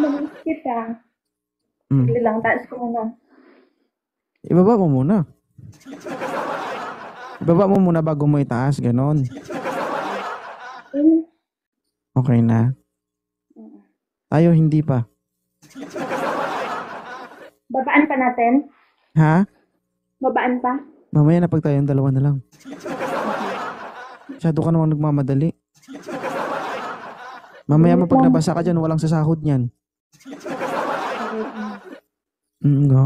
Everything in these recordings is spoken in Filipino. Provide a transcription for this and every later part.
namiss kita. Mm. Sige lang, taas ko muna. Ibaba mo muna. Ibaba mo muna bago mo itaas, ganon. Hmm. Okay na. Tayo hindi pa. Babaan pa natin? Ha? Babaan pa? Mamaya na pag tayong dalawa na lang. Masyado ka namang nagmamadali. Mamaya mo pag nabasa ka dyan, walang sasahod niyan. Nga.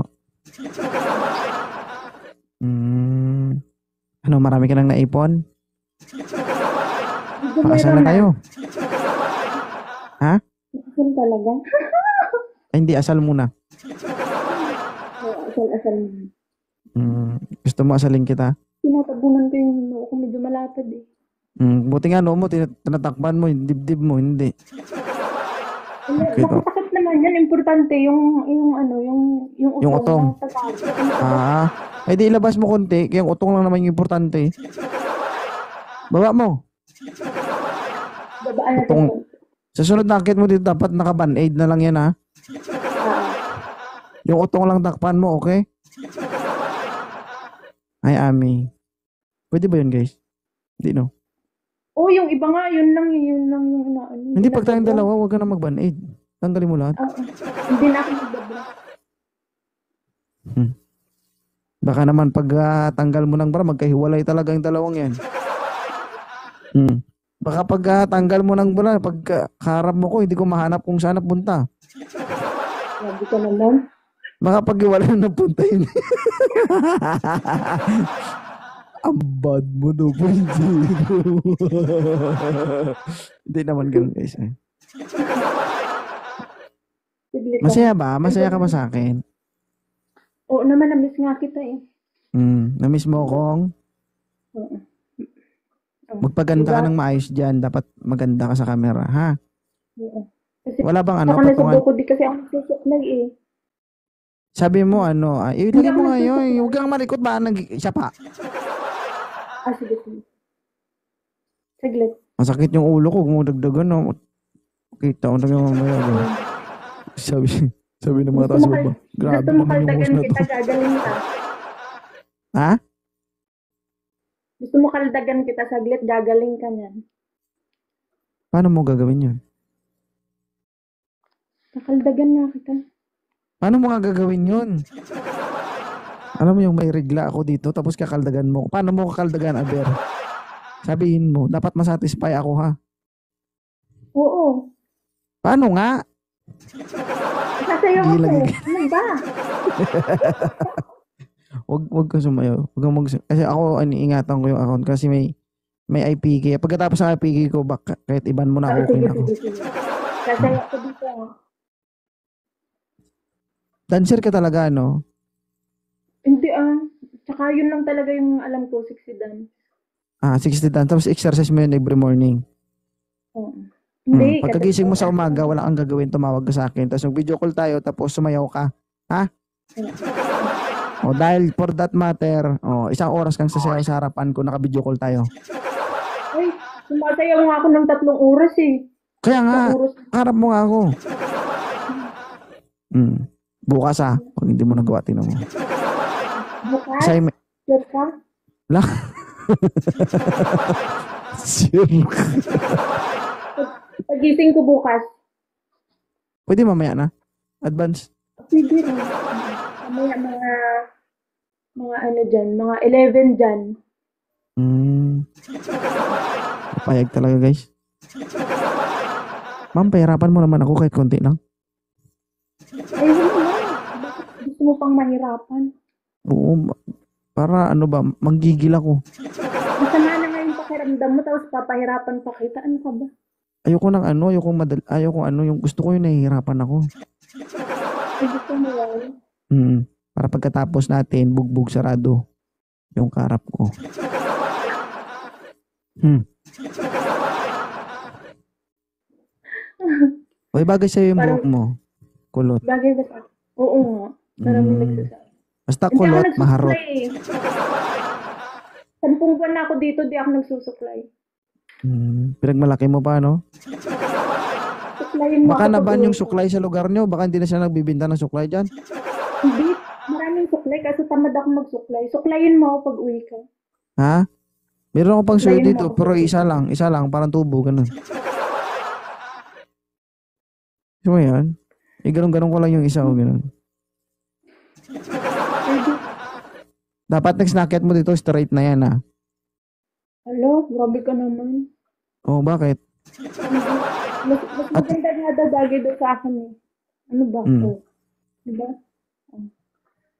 Ano, marami ka nang naipon? Pakasal na tayo. Ha? Asal talaga? Ay, hindi, asal muna. Asal. Gusto mo asalin kita? Tinatabunan ko yung noo ko, medyo malapad eh. Buti nga mo, tinatakpan mo, yung dibdib mo, hindi. Okay, Nakasakit naman yan. Importante yung yung utong. Ay di ilabas mo konti, kaya yung utong lang naman yung importante. Baba mo. Babaan natin. Utong. Sa sunod na akit mo dito, dapat naka-band-aid na lang yan, ha? Yung utong lang takpan mo, okay? Ay, Ami. Pwede ba yun, guys? Hindi, no? Oh, yung iba nga, yun lang yung inaano. Hindi, pag tayong dalawa, huwag ka na mag-band-aid. Tanggalin mo lahat. Hindi na ako magbabra. Baka naman pag tanggal mo ng bra, magkahiwalay talaga yung dalawang yan. Baka pag tanggal mo ng bra, pag harap mo ko, hindi ko mahanap kung saan napunta. Sabi ka naman. Baka pag hiwalay na napunta yun. Ang bad mo daw po. Hindi naman ganun, guys. Masaya ba? Masaya ka ba sa akin? Oo naman, namiss nga kita eh. Namiss mo akong? Magpaganda ka ng maayos dyan. Dapat maganda ka sa camera, ha? Kasi wala bang ano? patungan? Saka ko di kasi ako nagsusuklay eh. Sabi mo ano? Ilagay mo nga yun. Huwag kang malikot ba? Siya pa. Sige. Saglit. Masakit yung ulo ko. Gumudagdagan, no? Kita ko na yung mamaya. Sabi ng mga tao sa baba. Grabe naman yung host na to. Gagaling ka. Ha? Gusto mo kaldagan kita saglit, gagaling ka niyan. Paano mo gagawin yun? Kakaldagan nga kita. Paano mo nga gagawin yun? Alam mo yung may regla ako dito, tapos kakaldagan mo. Paano mo kakaldagan, Aber? Sabihin mo, dapat masatisfy ako, ha? Oo. Paano nga? Sasayaw ako. Ano ba? Wag ka sumayaw. Kasi ako, iniingatan ko yung account kasi may IPK. Pagkatapos ng IPK ko, kahit iban mo na, okay na ako. Sasayaw ko dito. Dancer ka talaga, no? Hindi Tsaka yun lang talaga yung alam ko, 60 dance. 60 dance. Tapos exercise mo yun every morning. Oo. Hindi. Pagkagising mo sa umaga, wala kang gagawin, tumawag ka sa akin. Tapos mag-video call tayo, tapos sumayaw ka. Ha? Dahil for that matter, 1 oras kang sasayaw sa harapan ko, naka-video call tayo. Ay, sumasayaw nga ako ng 3 oras eh. Kaya nga, harap mo nga ako. Bukas pag hindi mo nagawa, tinan mo. Bukas? Sure ka? La? Sure ka? Pagising ko bukas. Pwede mamaya na? Advance? Pwede rin. Mamaya mga ano dyan, mga 11 dyan. Payag talaga, guys. Ma'am, pahirapan mo naman ako kahit konti lang. Ay, wala. Bakit gusto mo pang mahirapan? Oo, para ano ba, manggigil ako. Masama na nga yung pakiramdam mo, tapos papahirapan pa kita. Ano ka ba? Ayoko ng ano, yung gusto ko yung nahihirapan ako. Gusto mo yan? Para pagkatapos natin, bugbog sarado yung karap ko. Uy, bagay sa'yo yung buhok mo. Kulot. Bagay ba sa? Oo nga. Maraming nagsasabi. Basta kulot, maharot. 10 buwan na ako dito, di ako nagsusuklay. Pinagmalaki mo pa, no? Suklayin mo Baka ako naban yung pag-uwi ko. suklay sa lugar nyo. Baka hindi na siya nagbibinta ng suklay dyan. Hindi, maraming suklay kasi tamad ako magsuklay. Suklayin mo ako pag-uwi ka. Ha? Meron ako pang suyo Suklayin mo dito, ako pero pag-uwi. isa lang, parang tubo, ganun. Gusto mo yan? Ganun-ganun ko lang yung isa o ganun. Pwede. Dapat next nakit mo dito, straight na yan, ha? Alo, grabe ka naman. Oh, bakit? Mas maganda nga daw bagay daw sa akin eh. Ano ba? Mm. Oh. Diba? Oh.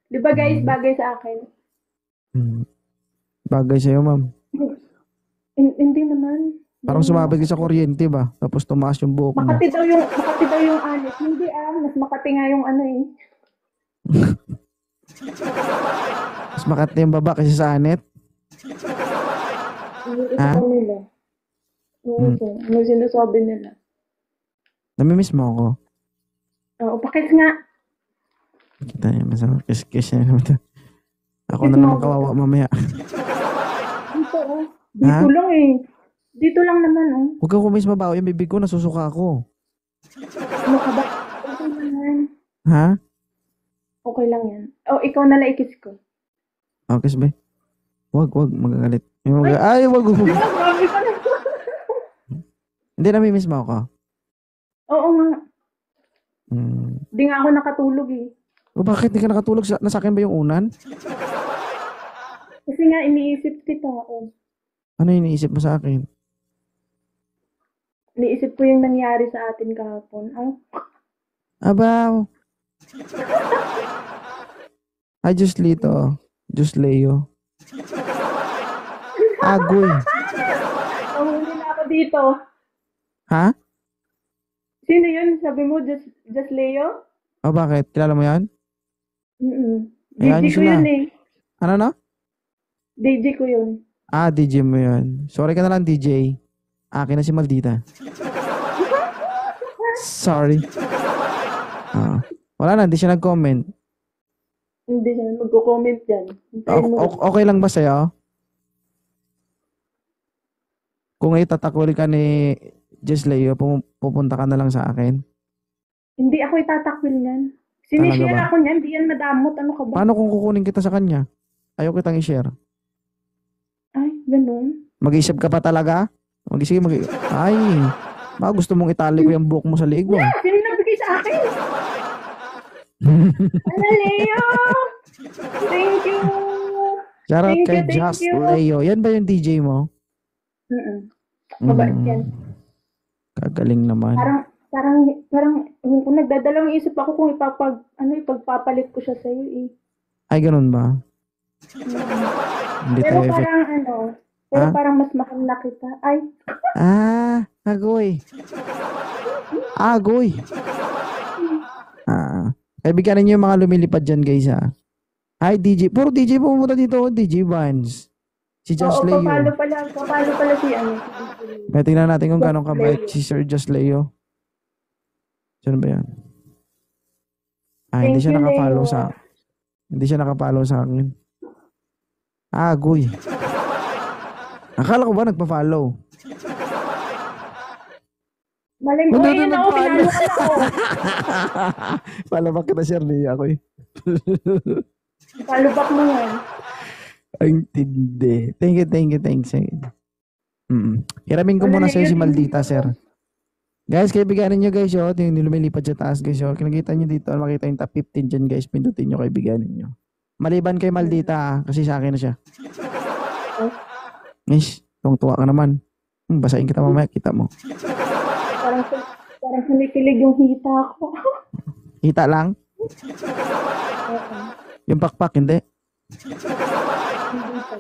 Diba guys, bagay sa akin? Bagay sa'yo, ma'am. Hindi naman. Parang sumabit ka sa kuryente ba? Tapos tumaas yung buhok mo. Makati daw yung anis. Hindi mas makati nga yung ano eh. Mas makati yung baba kasi sa anet. Ha? Ito nila. Ano sinasabi nila? Namimiss mo ako. Oo, pakis nga. Kita niya, masama. Kiss niya naman. Ako na naman kawawa mamaya. Dito Dito lang eh. Dito lang naman Huwag kang kumis mabaho. Yung bibig ko, nasusuka ako. Ano ka ba? Okay lang yan. Ha? Okay lang yan. Ikaw na lang ikis ko. Kiss ba? Wag. Magagalit. Ay, wag. Grabe ka na. Hindi, namimiss mo ako. Oo nga. Hmm. Di nga ako nakatulog eh. Bakit hindi ka nakatulog? Nasa akin ba yung unan? Kasi nga iniisip kita. Ano yung iniisip mo sa akin? Iniisip ko yung nangyari sa atin kahapon. Abaw. Ay, Diyos Lito. Diyos Leo. Agoy. Huli na ako dito. Ha? Sino yun? Sabi mo, just Leo? Bakit? Kilala mo yan? DJ Ayan ko sila. yun eh. Ano na? DJ ko yun. DJ mo yun. Sorry ka na lang, DJ. Akin na si Maldita. Sorry. Wala na, hindi siya nag-comment. Hindi siya magko-comment dyan. Hintayin mo. Okay lang ba sa'yo? Kung itatakwil ka ni Jess Leo, pupunta ka na lang sa akin. Hindi ako itatakwil niyan. Talaga Sinishare ba? ako niyan. Di yan madamot. Ano ka ba? Paano kung kukunin kita sa kanya? Ayaw kitang i-share. Ay, ganun. Mag-isip ka pa talaga? Ay, baka gusto mong itali ko yung buhok mo sa liig mo. Sino nagbigay sa akin? Ano, Leo? Thank you. Shoutout Thank kay you, thank Just you. Leo. Yan ba yung DJ mo? Mabait yan. Kagaling naman. Parang, kung nagdadalawang isip ako kung ipagpapalit ko siya sa'yo eh. Ay, ganun ba? Hindi Pero tayo effect. parang mas mahal na kita. Ay, Agoy. Kaibigan niyo yung mga lumilipad dyan, guys, ha? Hi, DJ. Puro DJ pumunta dito. DJ Vans. Si Just Leo. papalo pala si DJ. May tingnan natin kung gano'ng kabait si Sir Just Leo. Sino ba yan? Hindi Thank siya you, nakapollow Leo. Hindi siya nakapollow sa akin. Agoy. Akala ko ba nagpa-follow? Malay mo, Wala ayun na ako, nagpalo. pinalo ka na ako. Pala ba kita, Shirley? Ako eh. Palubak mo yan. Ay, tindi. Thanks. Hiramin ko muna sa'yo si Maldita, sir. Guys, kaibiganin nyo, guys, yung lumilipad sa taas, guys. Kinakita nyo dito, makita yung top 15 dyan, guys. Pindutin nyo, kaibiganin nyo. Maliban kay Maldita, kasi sa akin na siya. Miss, tuwang-tuwa ka naman. Basahin kita mamaya, kita mo. Parang kumikilig yung hita ko. Hita lang? Yung pakpak, hindi? Hindi pa.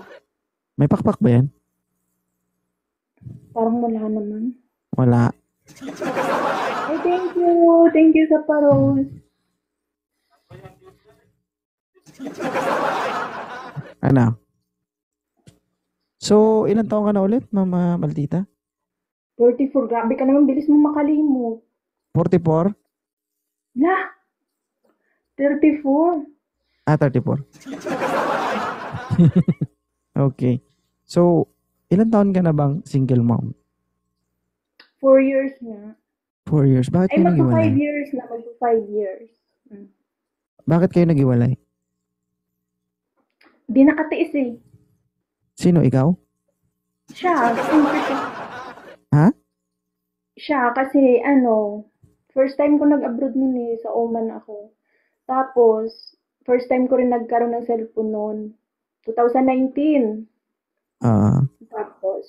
May pakpak ba yan? Parang wala naman. Wala. Ay, thank you. Thank you sa paros. Ano? So, ilang taon ka na ulit, Mama Maldita? 44. Grabe ka naman. Bilis mo makalimot. 44? La! 34. 34. Okay. So, ilang taon ka na bang single mom? 4 years nga. 4 years. Bakit Ay, kayo magpa 5 naghiwalay? years na, magpa 5 years. Mm. Bakit kayo naghiwalay? Di nakatiis eh. Sino, ikaw? Siya, siyempre siya. Ha? Siya, kasi first time ko nag-abroad nun eh, sa Oman ako. Tapos, first time ko rin nagkaroon ng cellphone noon. 2019. Ah, Tapos,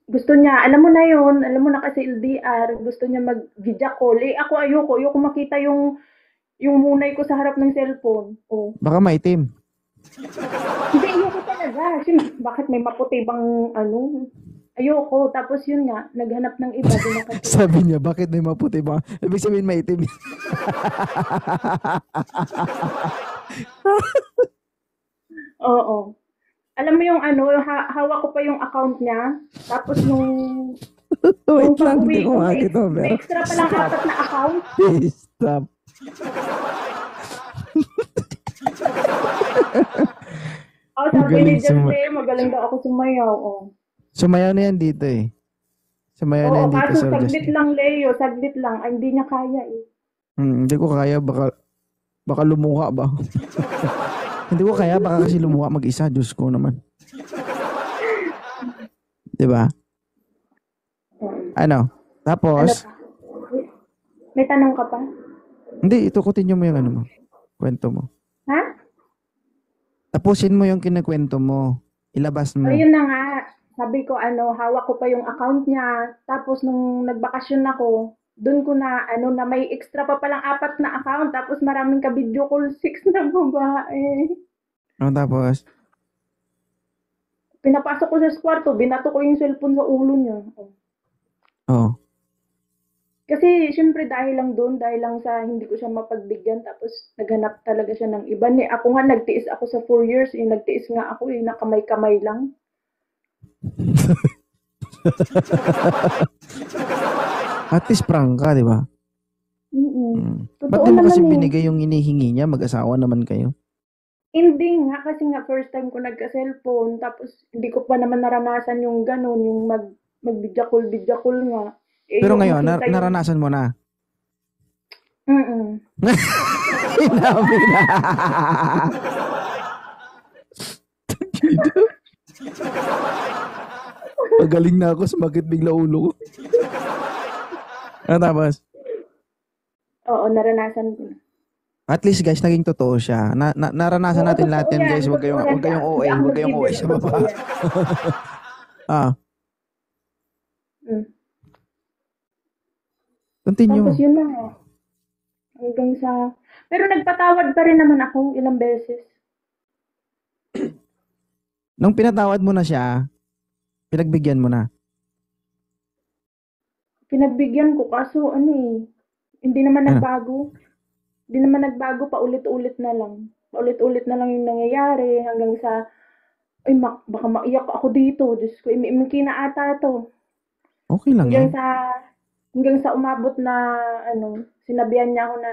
gusto niya, alam mo na kasi LDR, gusto niya mag-video call. Eh, ako ayoko makita yung munay ko sa harap ng cellphone. Oh. baka maitim. Hindi, ayoko talaga. Bakit may maputi bang Ayoko. Tapos yun nga, naghanap ng iba, di nakatiis. Sabi niya, bakit may maputi ba? Ibig sabihin maitim. Oo. Alam mo yung hawak ko pa yung account niya. Tapos Wait nung lang, pag-uwi hindi ko ko, makakita, may pero extra palang stop. 4 na account. Stop. Oh, Ang sabi ni galing Jose, magaling daw ako sumayaw. Oh. Sumayaw na yan dito eh. Sumayaw na Oo, yan dito, kaso Sir saglit Justin. lang, Leo. Saglit lang. Ay, hindi niya kaya eh. Hindi ko kaya, baka lumuha ba? Hindi ko kaya, baka kasi lumuha mag-isa. Diyos ko naman. 'Di ba? Ano? Ano Tapos, pa? May tanong ka pa? hindi, itukutin mo yung ano mo. Kwento mo. Ha? Tapusin mo yung kinakwento mo. Ilabas O, mo. yun na nga. Sabi ko, hawak ko pa yung account niya. Tapos, nung nagbakasyon ako, doon ko na may extra pa palang 4 na account. Tapos, maraming ka-video call, 6 na babae. Ano tapos? Pinapasok ko sa kwarto, binato ko yung cellphone sa ulo niya. Oh. Oh. Kasi, syempre, dahil lang sa hindi ko siya mapagbigyan. Tapos, naghanap talaga siya ng iba. Ako nga, nagtiis ako sa 4 years. Nagtiis nga ako, nakamay-kamay lang. At least prank ka, di ba? Ba't Totoo di mo kasi naman eh. binigay yung hinihingi niya? Mag-asawa naman kayo. Hindi nga, kasi nga first time ko nagka-cellphone, tapos hindi ko pa naman naranasan yung gano'n, yung mag-video call nga. Eh, Pero yung ngayon, makita yung... naranasan mo na. Mm-mm. Inamin na. Pagaling na ako, sumakit bigla ulo ko. Ano tapos? Oo, naranasan ko na. At least guys, naging totoo siya. Naranasan Oo, natin lahat totoo yan yan. guys. Huwag Totoo kayong, yan. huwag kayong Hindi OA. ako Huwag kayong OA nagbibiro. sa Totoo baba. yan. Ah, Tapos continue. yun na nga. Hanggang sa... Pero nagpatawad pa rin naman ako ilang beses. Nung pinatawad mo na siya, pinagbigyan mo na. Pinagbigyan ko, kaso hindi naman Ano? nagbago. Hindi naman nagbago, paulit-ulit na lang. Paulit-ulit na lang yung nangyayari hanggang sa, ay, baka maiyak ako dito. Diyos ko, imimiki na ata to. Okay lang Hanggang yan. sa, hanggang sa umabot na, sinabihan niya ako na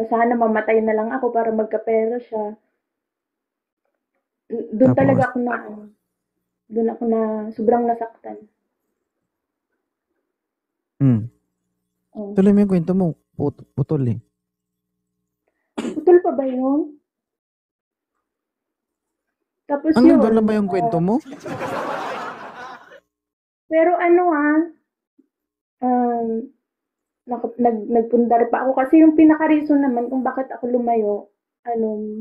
sana mamatay na lang ako para magkapera siya. Doon Tapos, talaga ako doon ako na sobrang nasaktan. Oh. tuloy mo yung kwento mo. Putol eh. Putol pa ba yun? Tapos Hanggang yun, doon lang ba yung kwento mo? pero um, nagpundar pa ako kasi yung pinaka-reason naman kung bakit ako lumayo,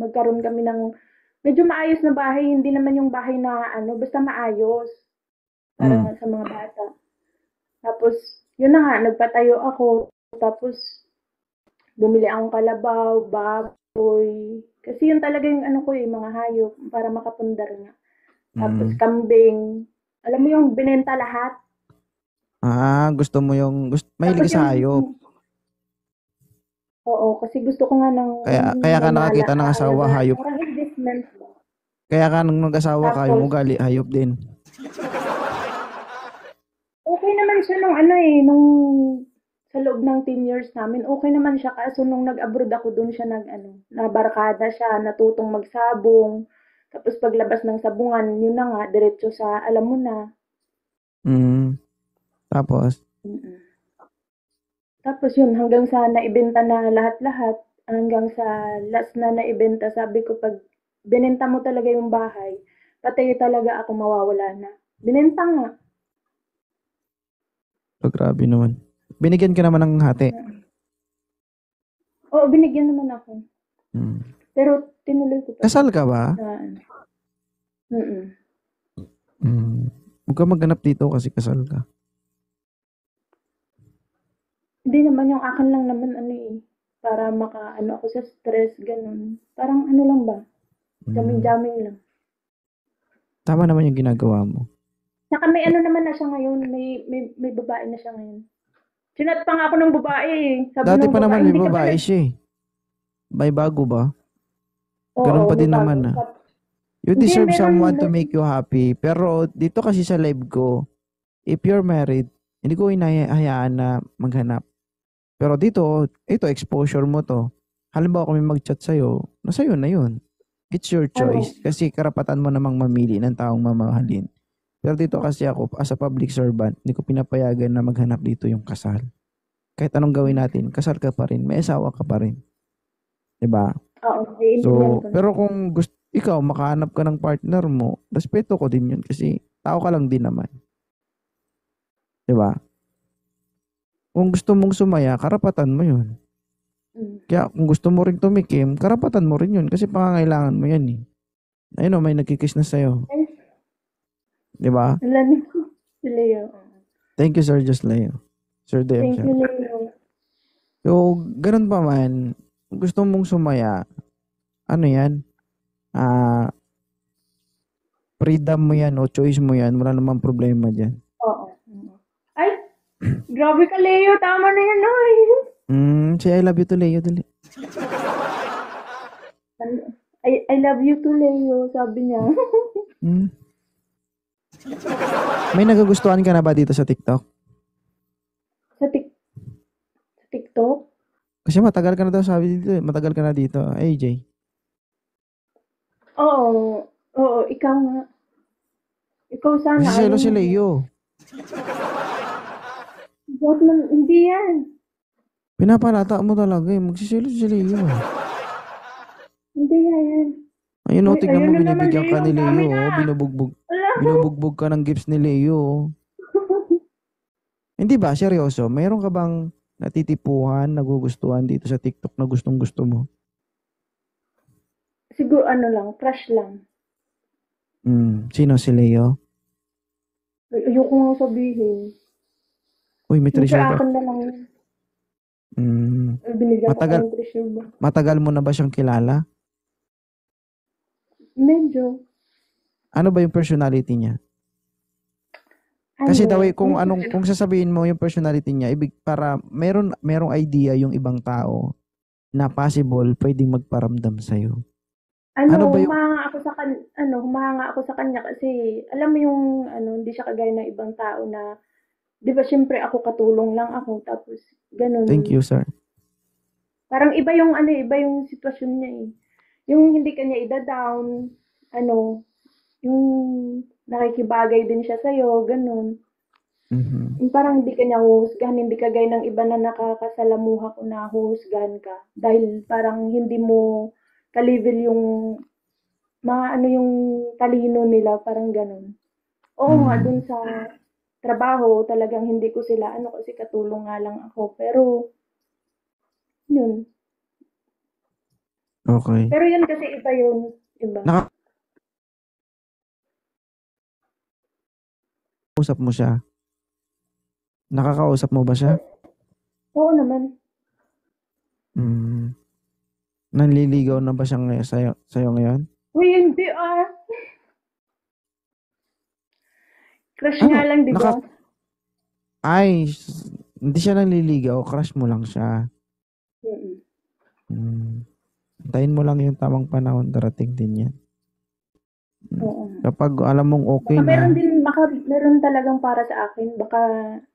magkaroon kami ng medyo maayos na bahay, hindi naman yung bahay na basta maayos Mm. para sa mga bata. Tapos, yun na nga, nagpatayo ako, tapos bumili akong kalabaw, baboy, kasi yun talaga yung mga hayop para makapundar nga. Tapos Mm. kambing, alam mo yung binenta lahat. Gusto mo yung, mahilig Tapos ka sa hayop. oo, kasi gusto ko nga ng Kaya ka may nakakita ng asawa, alagaan. hayop. Parang investment ba? Kaya ka nung nag-asawa ka, yung Tapos, ugali, hayop din. okay naman siya nung sa loob ng 10 years namin, okay naman siya. Kaso nung nag-abroad ako, doon siya nabarkada siya, natutong magsabong. Tapos paglabas ng sabungan, yun na nga, diretso sa, alam mo na. Mm. Tapos, Mm-mm. Tapos yun, hanggang sa naibenta na lahat-lahat, hanggang sa last na naibenta, sabi ko pag binenta mo talaga yung bahay, pati talaga ako mawawala na. Binenta nga. So, grabe naman. Binigyan ka naman ng hati. Oo, binigyan naman ako. Hmm. Pero tinuloy ko pa. Kasal ka ba? Mm. Huwag ka maghanap dito kasi kasal ka. Hindi naman yung akin lang naman para maka-ano ako sa stress, ganun. Parang ano lang ba? Jamming-jamming lang. Tama naman yung ginagawa mo. Saka may ano naman na siya ngayon, may babae na siya ngayon. Chinat pa nga ako ng babae eh. Sabi Dati ng pa naman may hindi ka pa babae siya eh. May bago ba? Oo, Ganun pa may din bago. naman ah. You Hindi, deserve someone to meron. make you happy. Pero dito kasi sa live ko, if you're married, hindi ko hinahayaan na maghanap. Pero dito, ito, exposure mo to. Halimbawa kung may mag-chat sa'yo, nasa'yo na yun. It's your choice. Kasi karapatan mo namang mamili ng taong mamahalin. Pero dito kasi ako, as a public servant, hindi ko pinapayagan na maghanap dito yung kasal. Kahit anong gawin natin, kasal ka pa rin, may asawa ka pa rin. Diba? Oo, So, pero kung gusto, ikaw, makahanap ka ng partner mo, respeto ko din yun kasi tao ka lang din naman. Diba? Kung gusto mong sumaya, karapatan mo yun. Kaya kung gusto mo rin tumikim, karapatan mo rin yun kasi pangangailangan mo yan eh. Ayun o, may nagkikiss na sa'yo. Diba? Si Leo. Thank you, Sir Josleo. Sir DM Thank you, Leo. So, ganun pa man, kung gusto mong sumaya, ano yan? Freedom mo yan o choice mo yan, wala namang problema dyan. Oo. Ay, grabe ka, Leo. Tama na yan, ay. Say I love you to Leo, dali. I love you too, Leo, sabi niya. May nagugustuhan ka na ba dito sa TikTok? Sa TikTok? Kasi matagal ka na daw sabi dito. Matagal ka na dito, AJ. Oo. Oo, ikaw nga. Ikaw sana. Kasi selo si Leo. Hindi yan. Pinapalata mo talaga eh. Magsiselo si Leo. Hindi yan. Ayun o, tignan mo, binibigyan ka ni Leo. Binubugbog. Binubugbog ka ng gifts ni Leo. Hindi ba? Seryoso? Mayroon ka bang natitipuhan, nagugustuhan dito sa TikTok na gustong gusto mo? Siguro lang, crush lang. Sino si Leo? Ayoko nga sabihin. Uy, may treasure ba? Akin na lang. Binigyan ko ng treasure ba? Matagal mo na ba siyang kilala? Medyo. Ano ba yung personality niya? Kasi daw kung sasabihin mo yung personality niya, ibig para merong idea yung ibang tao na possible pwedeng magparamdam sa'yo. Humahanga ako sa kanya kasi alam mo yung hindi siya kagaya ng ibang tao na 'di ba syempre ako katulong lang ako tapos ganun. Thank you, sir. Parang iba yung sitwasyon niya eh. Yung hindi kanya ida-down, yung nakikibagay din siya sa'yo, ganun. Yung parang hindi kanya huhusgahan, hindi kagaya ng iba na nakakasalamuha ko na huhusgahan ka. Dahil parang hindi mo ka-level yung yung talino nila, parang ganun. Oo nga, dun sa trabaho, talagang hindi ko sila, kasi katulong nga lang ako. Pero, yun. Okay. Pero yun kasi iba yun. Iba. Nakakausap mo siya? Nakakausap mo ba siya? Oo naman. Nanliligaw na ba siya sa'yo ngayon? Uy, hindi Crush nga lang, di ba? Ay, hindi siya nanliligaw. Crush mo lang siya. Tayin mo lang yung tamang panahon, darating din yan. Kapag alam mong okay na. Meron talagang para sa akin. Baka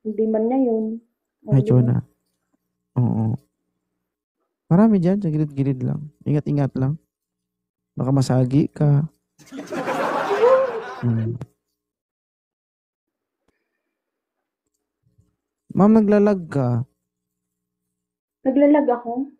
hindi man niya yun. Medyo na. Oo. Marami dyan, sa gilid-gilid lang. Ingat-ingat lang. Baka masagi ka. Ma'am, naglalag ka. Naglalag ako.